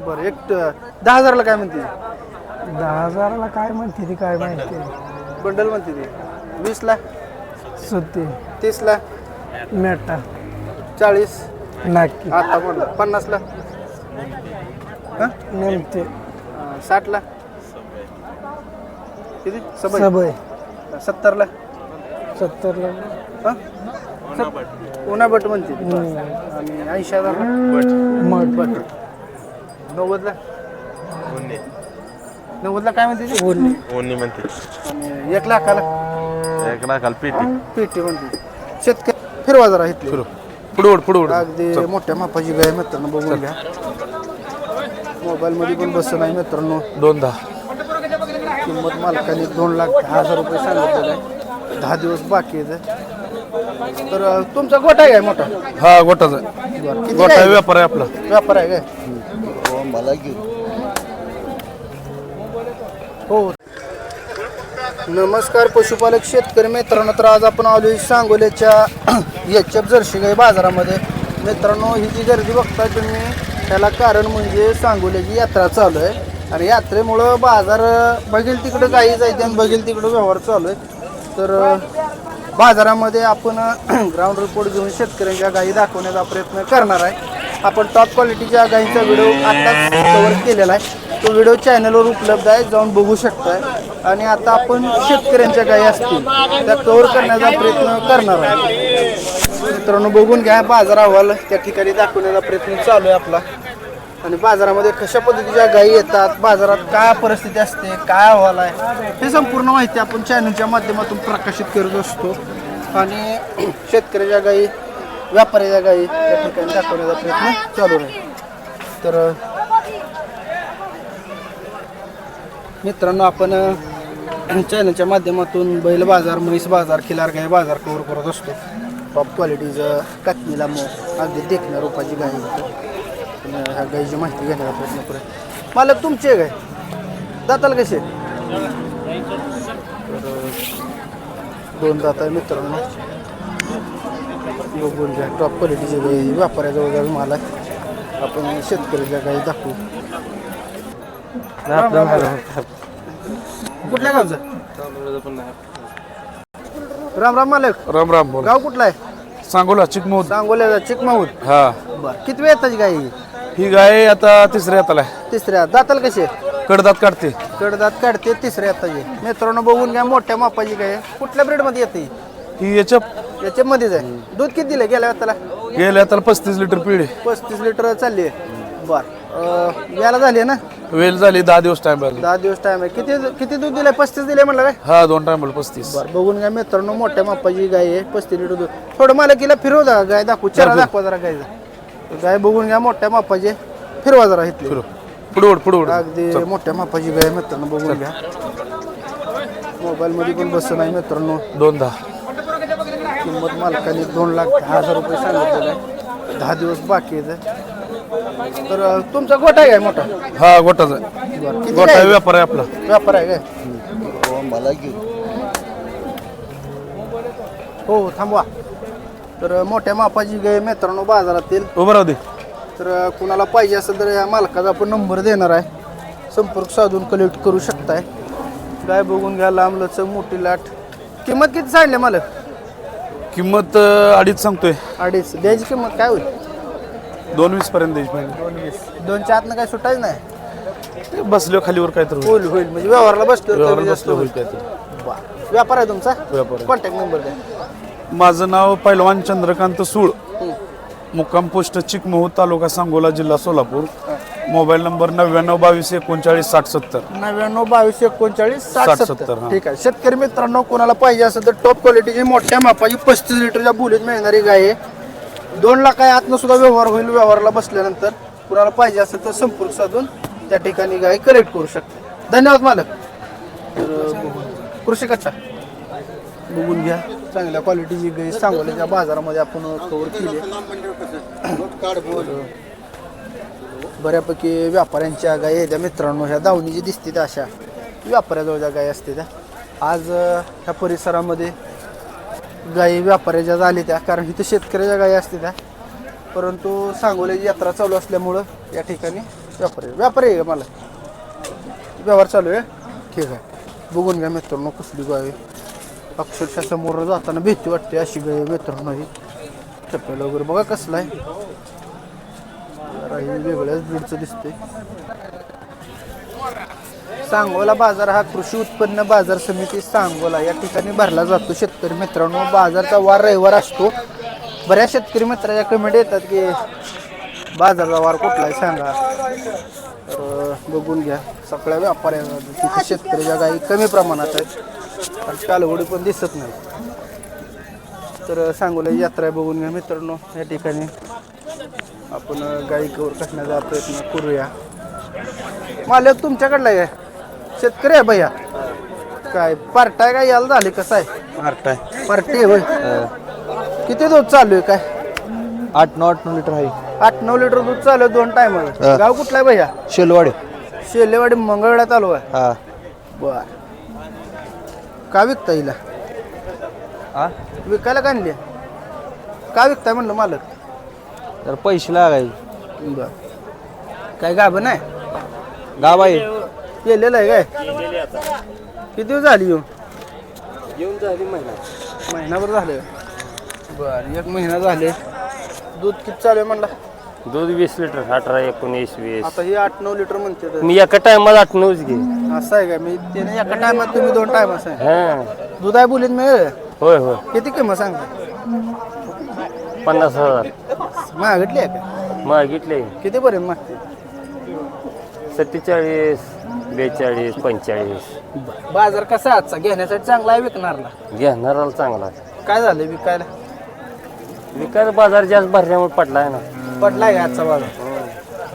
बरं 10,000ला काय म्हणते 10,000ला काय म्हणते ती काय माहिती बंडल म्हणते ती 20ला सुट्टी 30ला मेटा 40 नाकी आता म्हणलं 50ला नेमते 60ला किती सबय 70ला 70ला पुन्हा बट म्हणते ती. आणि 80,000ला मठ 90ला 90ला काय म्हणते ती? ओन्नी म्हणते आणि 1 लाखाला 1 लाखाला पेटी पेटी म्हणते शेतकरी फिरवा जरा इथले पुढे अगदी मोठ्या मापाची गाय मित्रांनो बघून घ्या मोबाईल मध्ये पण बसत नाही मित्रांनो 210 किंमत मालकाने 2,10,000 रुपये सांगितलेलं आहे 10 दिवस बाकी आहेत तर तुमचा गोठा आहे काय मोठा हा गोटाचा बरं. किती गोटा गाय? व्यापार आहे आपला व्यापार आहे काय हो नमस्कार पशुपालक शेतकरी मित्रांनो तर आज आपण आलोय सांगोल्याच्या एचएफ जर्सी गाई बाजारामध्ये मित्रांनो ही जी गर्दी बघताय तुम्ही त्याला कारण म्हणजे सांगोल्याची यात्रा चालू आहे आणि यात्रेमुळं बाजार बघेल तिकडं गाई जायचे आणि बघेल तिकडं व्यवहार चालू आहे तर बाजारामध्ये आपण ग्राउंड रिपोर्ट घेऊन शेतकऱ्यांच्या गायी दाखवण्याचा प्रयत्न करणार आहे आपण टॉप क्वालिटीच्या गायींचा व्हिडिओ आत्ताच कव्हर केलेला आहे तो व्हिडिओ चॅनलवर उपलब्ध आहे जाऊन बघू शकताय आणि आता आपण शेतकऱ्यांच्या गायी असतील त्या कव्हर करण्याचा प्रयत्न करणार आहे मित्रांनो बघून घ्या बाजार अहवाल त्या ठिकाणी दाखवण्याचा प्रयत्न चालू आहे आपला आणि बाजारामध्ये कशा पद्धतीच्या गायी येतात बाजारात काय परिस्थिती असते काय अहवाल आहे हे संपूर्ण माहिती आपण चॅनलच्या माध्यमातून प्रकाशित करत असतो आणि शेतकऱ्याच्या गायी व्यापाऱ्याच्या गायी त्या ठिकाणी दाखवण्याचा प्रयत्न चालू आहे तर मित्रांनो आपण चॅनलच्या माध्यमातून बैल बाजार म्हैस बाजार खिलार गाय बाजार कव्हर करत असतो टॉप क्वालिटीचं कातणीला मग अगदी देखण्या रूपाची गाय ह्या गायीची माहिती घेण्याचा प्रयत्न करूया मालक तुमचे गाय दाताल कसे दोन दात आहे मित्रांनो बघून घ्या टॉप क्वालिटीची गाई व्यापाऱ्याजवळ जाऊन माल आहे आपण शेतकऱ्याच्या गाई दाखवू कुठल्या गावचं राम राम मालक राम राम बोल गाव कुठला आहे सांगोला चिकमोद सांगोल्याचा चिकमाहूद हा बरं किती वेळ येताची गाई ही गाय आता तिसऱ्या हाताला आहे तिसऱ्या दाताल कसे कडदात काढते कडदात काढते तिसऱ्या येताची मित्रांनो बघून घ्या मोठ्या मापाची गाय कुठल्या ब्रेड मध्ये येते ही याच्या याच्या मध्येच आहे दूध किती दिलं गेल्या त्याला गेल्या हाताला 35 लिटर पिढी 35 लिटर चालली आहे बर याला झाली ना वेल झाली 10 दिवस टाइम 10 दिवस टाइम आहे किती किती दूध दिलंय 35 दिलंय म्हणलं काय हा 2 टाइम 35 बरं बघून घ्या मित्रांनो मोठ्या मापाची गाय आहे 35 लिटर दूध थोडं मला किला फिरव जा गाय दाखवू चेहरा दाखवा जरा गायचा गाय बघून घ्या मोठ्या मापाची फिरवा जरा इथली पुढे अगदी मोठ्या मापाची गाय मित्रांनो बघून घ्या मोबाईल मध्ये पण बसत नाही मित्रांनो 210 किंमत मालकाने 2,10,000 रुपये सांगितलेलं आहे 10 दिवस बाकी आहेत तर तुमचा गोठा आहे काय मोठा हा गोटाचा बरं किती गोटा गाय? व्यापार आहे आपला व्यापार आहे काय मला हो थांबवा तर मोठ्या मापाची गाय मित्रांनो बाजारातील उभं राहू दे तर कुणाला पाहिजे असेल तर या मालकाचा आपण नंबर देणार आहे संपर्क साधून कलेक्ट करू शकताय गाय बघून घ्या लांब लचक मोठी लाट किंमत किती सांगले मालक किंमत 2.5 सांगतोय 2.5 द्यायची किंमत काय होईल 2.20 पर्यंत द्यायची पाहिजे 2,20 आतनं काय सुटायचं नाही बसलो खालीवर काय तर होईल होईल म्हणजे व्यवहारला बसलो बसलो होईल काय तर व्यापार आहे तुमचा व्यापार कॉन्टॅक्ट नंबर द्या माझं नाव पैलवान चंद्रकांत सूळ मुक्काम पोस्ट चिकमोहूद तालुका सांगोला जिल्हा सोलापूर मोबाईल नंबर 9922396070 9922396070 हा. ठीक आहे शेतकरी मित्रांनो कोणाला पाहिजे असेल तर टॉप क्वालिटीची मोठ्या मापाची 35 लिटरच्या बोलीत मिळणारी गाय आहे 2 लाख आतनं सुद्धा व्यवहार होईल व्यवहारला बसल्यानंतर कुणाला पाहिजे असेल तर संपर्क साधून त्या ठिकाणी गाय कलेक्ट करू शकते धन्यवाद मालक कृषी कच्चा बघून घ्या चांगल्या क्वालिटीची गाय सांगोल्याच्या बाजारामध्ये आपण कव्हर केली बऱ्यापैकी व्यापाऱ्यांच्या गायी आहेत त्या मित्रांनो ह्या दावणीची दिसते त्या अशा व्यापाऱ्याजवळच्या गायी असते त्या आज ह्या परिसरामध्ये गायी व्यापाऱ्याच्या झाल्या त्या कारण इथं शेतकऱ्याच्या गायी असते त्या परंतु सांगोल्याची यात्रा चालू असल्यामुळं या ठिकाणी व्यापारी आहे का मला व्यवहार चालू आहे ठीक आहे बघून घ्या मित्रांनो कसली गाय आहे अक्षरशः समोर जाताना भीती वाटते अशी गाय आहे मित्रांनो ही चप्पल वगैरे बघा कसला आहे जरा हे वेगळ्याच ब्रीडचं दिसते सांगोला बाजार हा कृषी उत्पन्न बाजार समिती सांगोला या ठिकाणी भरला जातो शेतकरी मित्रांनो बाजारचा वार रविवार असतो बऱ्याच शेतकरी मित्राच्या कमेंट येतात की बाजारचा वार कुठला आहे सांगा तर बघून घ्या सगळ्या व्यापाऱ्यांना तिथे शेतकऱ्याच्या गाई कमी प्रमाणात आहेत आणि कालवडी पण दिसत नाही तर सांगोला यात्रा आहे बघून घ्या मित्रांनो या ठिकाणी आपण गाई कवर करण्याचा प्रयत्न करूया मालक तुमच्याकडला आहे शेतकरी आहे भैया काय पार्टा आहे काय याला झाले कसं आहे पार्टी आहे होय किती दूध चालू आहे काय 8-9 लिटर आहे 8-9 लिटर दूध चालू आहे 2 टाइम गाव कुठला आहे भैया शेलवाडी शेलेवाडी मंगळवेढा चालू आहे हा बर का विकता हिला विकायला का आणली का विकताय म्हणलं मालक तर पैसे लागायचे बर काय गाभण आहे गाव आहे केलेलं आहे काय किती दिवस झाली येऊन झाली महिनाभर झाले बर 1 महिना झाले दूध किती चालू आहे म्हणला दूध 20 लिटर 18 19 20 आता ही 8-9 लिटर म्हणते तर. मी एका टायमाला 8-9च घे असं आहे का मी त्याने एका टायमात तुम्ही 2 टाइम असं आहे हा दूध आहे बोलीत मी होय होय किती किंमत सांगा 50,000 मागितली आहे का मागितले किती पर्यंत मागते 47 42 45 बाजार कसा आजचा घेण्यासाठी चांगला आहे विकणारला घेणाराला चांगला आहे. काय झालं विकायला विकायला बाजार जास्त भरल्यामुळे पडला आहे ना पडलाय का आजचा बाजार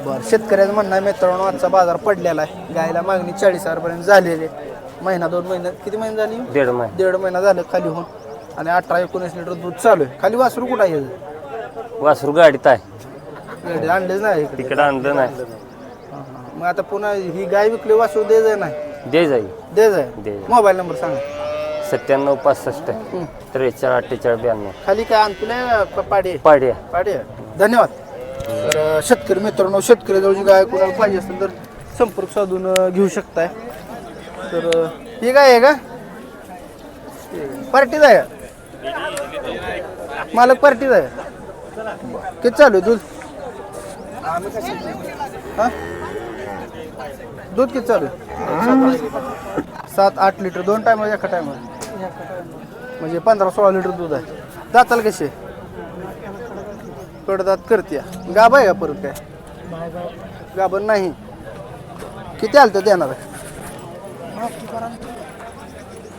बरं शेतकऱ्याचं म्हणणं आहे मित्रांनो आजचा बाजार पडलेला आहे गायला मागणी 40,000 पर्यंत झालेली आहे. महिना 2 महिने किती महिने झाली 1.5 महिने 1.5 महिना झालं खाली होऊन आणि 18-19 लिटर दूध चालू आहे खाली वासरू कुठं आहे वासरू गाडीत आहे गाडी आणलेच नाही इकडे तिकडे आणलं नाही मग आता पुन्हा ही गाय विकली वासरू दे जाय नाही दे जाई दे जाय दे मोबाईल नंबर सांगा 97 65 43 48 92 खाली काय आणतो पाडी पाड्या पाडी धन्यवाद तर शेतकरी मित्रांनो शेतकऱ्याजवळ जी गाय कोणाला पाहिजे असेल तर संपर्क साधून घेऊ शकताय तर ही गाय आहे का पार्टीच आहे मालक पार्टीच आहे किती चालू आहे दूध हा दूध किती चालू आहे 7-8 लिटर 2 टायम एका टायमाला म्हणजे 15-16 लिटर दूध आहे दाताल कसे कडदात करते गाभा आहे का परत काय गाभण नाही किती आलं तर देणार आहे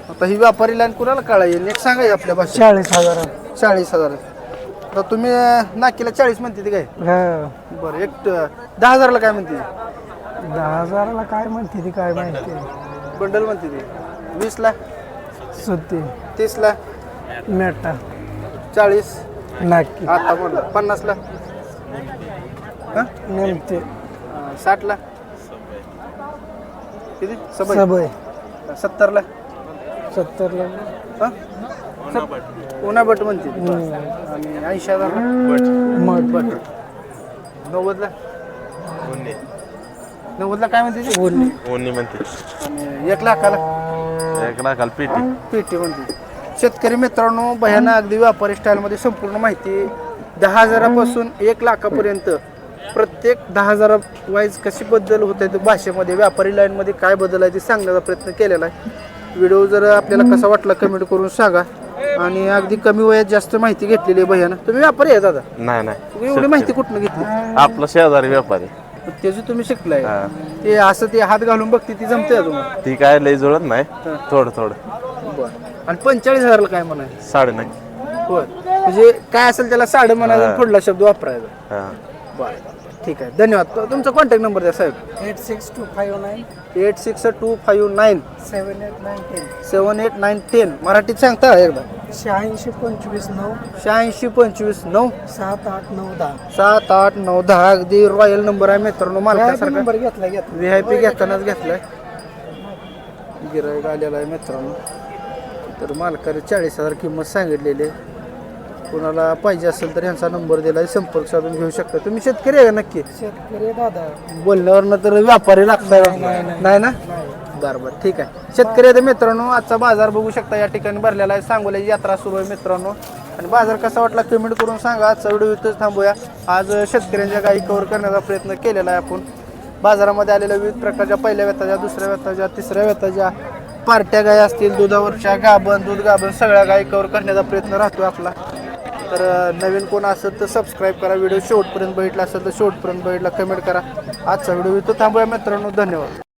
आता ही व्यापारी लाईन कुणाला काळा येईल एक सांगायचं आपल्या भाषेत 40,000 40,000 आता तुम्ही नाकीला 40 म्हणते ते काय हा बरं एक 10,000ला काय म्हणते 10,000ला काय म्हणते ती काय माहिती बंडल म्हणते ते 20ला सुट्टी 30ला मेटा 40 नाकी आता म्हणलं 50ला हा नेमते 60ला किती सबई सबय 70ला 70ला हा पुन्हा बट म्हणते ती. आणि 80,000ला मग बट 90ला 90ला काय म्हणते ती? ओन्ली म्हणते आणि 1 लाखाला 1 लाखाला पेटी पेटी म्हणते शेतकरी मित्रांनो भयाना अगदी व्यापारी स्टाईलमध्ये संपूर्ण माहिती 10,000पासून 1 लाखापर्यंत प्रत्येक 10,000 वाईज कशी बदल होत आहे भाषेमध्ये व्यापारी लाईनमध्ये काय बदल आहे ते सांगण्याचा प्रयत्न केलेला आहे व्हिडिओ जर आपल्याला कसा वाटला कमेंट करून सांगा आणि अगदी कमी वयात जास्त माहिती घेतलेली आहे भयाना तुम्ही व्यापारी आहे दादा नाही तुम्ही एवढी माहिती कुठनं घेतली आपलं शेजारी व्यापारी त्याची तुम्ही शिकलाय ते असं ते हात घालून बघते ती जमते तुम्हाला ती काय लय जुळत नाही थोडं बरं आणि 45,000ला काय म्हणाय 9.5 होय म्हणजे काय असेल त्याला साडे म्हणायचा पुढला शब्द वापरायचा हा बरं ठीक आहे धन्यवाद तुमचा कॉन्टॅक्ट नंबर द्या साहेब 86259 86259 7891 78910 मराठीत सांगता एकदा 86 25 9 86 25 9 7 8 9 10 7 8 9 10 अगदी रॉयल नंबर आहे मित्रांनो मालकासारखा नंबर घेतला VIP घेतानाच घेतलाय गिराईक आलेला आहे मित्रांनो तर मालकाने 40,000 किंमत सांगितलेली आहे कोणाला पाहिजे असेल तर ह्यांचा नंबर दिला संपर्क साधून घेऊ शकता. तुम्ही शेतकरी आहे का नक्की? शेतकरी दादा बोलण्यावरनं तर व्यापारी लागतात नाही ना? बरं बरं ठीक आहे. शेतकरी आहे मित्रांनो, आजचा बाजार बघू शकता या ठिकाणी भरलेला आहे. सांगोल्याची यात्रा सुरू आहे मित्रांनो. आणि बाजार कसा वाटला कमेंट करून सांगा. आजचा व्हिडिओ इथंच थांबूया. आज शेतकऱ्यांच्या गायी कव्हर करण्याचा प्रयत्न केलेला आहे आपण. बाजारामध्ये आलेल्या विविध प्रकारच्या पहिल्या व्यताच्या, दुसऱ्या व्यताच्या, तिसऱ्या व्यताच्या पार्ट्या गायी असतील, दुधावरच्या गाभण, दूध गाभण सगळ्या गायी कव्हर करण्याचा प्रयत्न राहतो आपला. तर नवीन कोण असेल तर सबस्क्राईब करा. व्हिडिओ शेवटपर्यंत बघितला असेल तर शेवटपर्यंत बघितला, कमेंट करा. आजचा व्हिडिओ इथं थांबूया मित्रांनो. धन्यवाद.